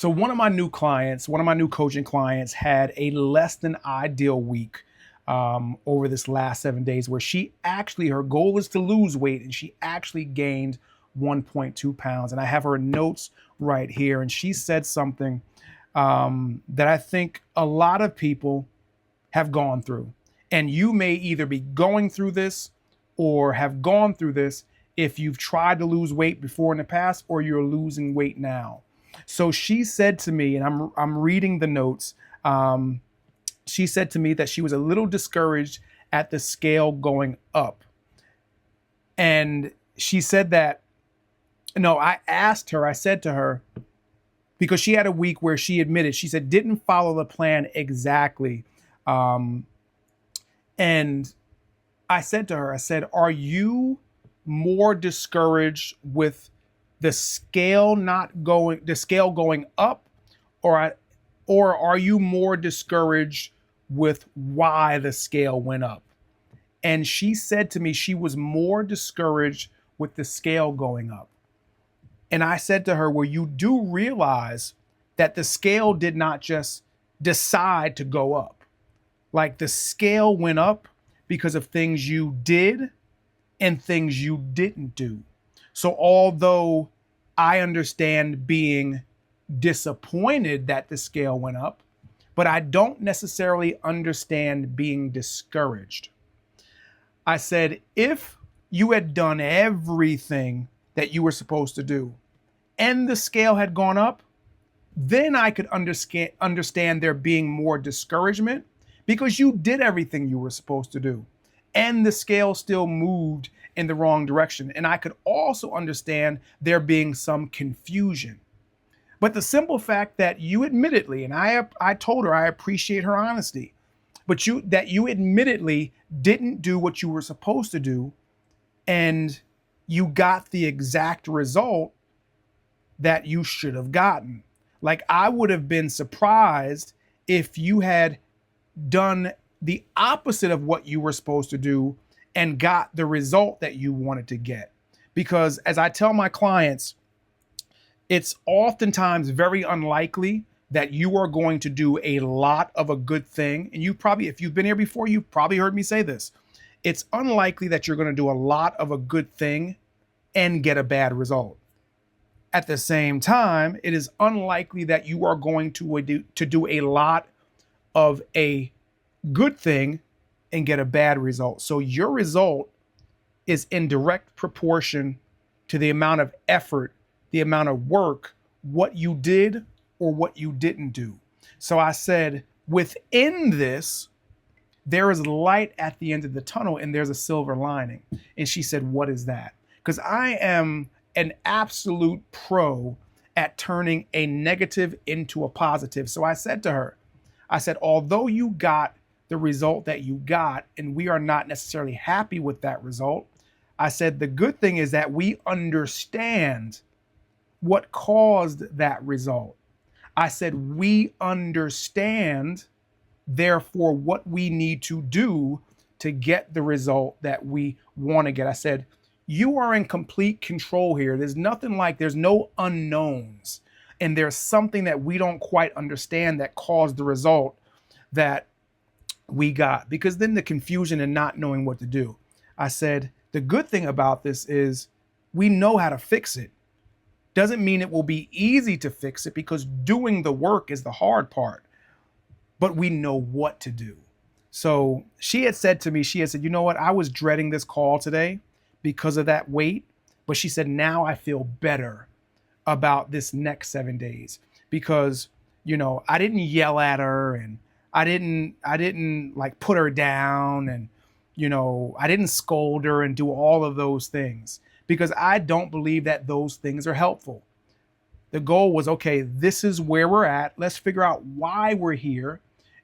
So one of my new coaching clients had a less than ideal week over this last 7 days where her goal is to lose weight and she actually gained 1.2 pounds. And I have her notes right here. And she said something that I think a lot of people have gone through. And you may either be going through this or have gone through this if you've tried to lose weight before in the past or you're losing weight now. So she said to me, and I'm reading the notes. She said to me that she was a little discouraged at the scale going up, and she said that. No, I asked her. I said to her because she had a week where she admitted she said didn't follow the plan exactly, and I said to her, I said, "Are you more discouraged with the scale going up, or or are you more discouraged with why the scale went up?" And she said to me she was more discouraged with the scale going up. And I said to her, well, you do realize that the scale did not just decide to go up. Like the scale went up because of things you did and things you didn't do. So although I understand being disappointed that the scale went up, but I don't necessarily understand being discouraged. I said, if you had done everything that you were supposed to do and the scale had gone up, then I could understand there being more discouragement because you did everything you were supposed to do and the scale still moved in the wrong direction. And I could also understand there being some confusion. But the simple fact that you admittedly, and I told her I appreciate her honesty, but you admittedly didn't do what you were supposed to do and you got the exact result that you should have gotten. Like I would have been surprised if you had done the opposite of what you were supposed to do and got the result that you wanted to get. Because as I tell my clients, it's oftentimes very unlikely that you are going to do a lot of a good thing. And you probably, if you've been here before, you've probably heard me say this. It's unlikely that you're going to do a lot of a good thing and get a bad result. At the same time, it is unlikely that you are going to do a lot of a good thing and get a bad result. So your result is in direct proportion to the amount of effort, the amount of work, what you did or what you didn't do. So I said, within this, there is light at the end of the tunnel and there's a silver lining. And she said, what is that? Because I am an absolute pro at turning a negative into a positive. So I said to her, I said, although you got the result that you got, and we are not necessarily happy with that result, I said, the good thing is that we understand what caused that result. I said, we understand, therefore, what we need to do to get the result that we want to get. I said, you are in complete control here. There's no unknowns. And there's something that we don't quite understand that caused the result that we got, because then the confusion and not knowing what to do. I said, the good thing about this is we know how to fix it. Doesn't mean it will be easy to fix it because doing the work is the hard part, but we know what to do. So she had said to me, you know what? I was dreading this call today because of that weight. But she said, now I feel better about this next 7 days because, I didn't yell at her and I didn't like put her down and, I didn't scold her and do all of those things because I don't believe that those things are helpful. The goal was, okay, this is where we're at. Let's figure out why we're here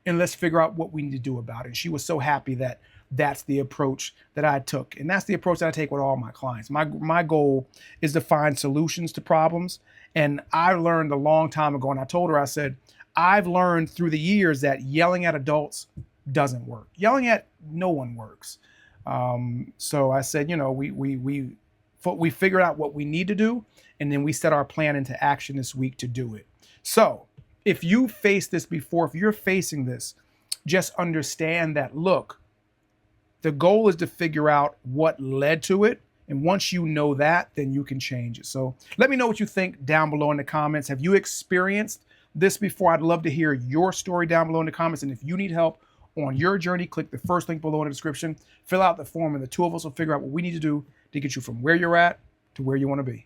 and let's figure out what we need to do about it. She was so happy that that's the approach that I took. And that's the approach that I take with all my clients. My goal is to find solutions to problems. And I learned a long time ago, and I told her, I said, I've learned through the years that yelling at adults doesn't work. Yelling at no one works. So I said, we figured out what we need to do, and then we set our plan into action this week to do it. So if you faced this before, if you're facing this, just understand that, look, the goal is to figure out what led to it. And once you know that, then you can change it. So let me know what you think down below in the comments. Have you experienced this before? I'd love to hear your story down below in the comments. And if you need help on your journey, click the first link below in the description. Fill out the form, and the two of us will figure out what we need to do to get you from where you're at to where you want to be.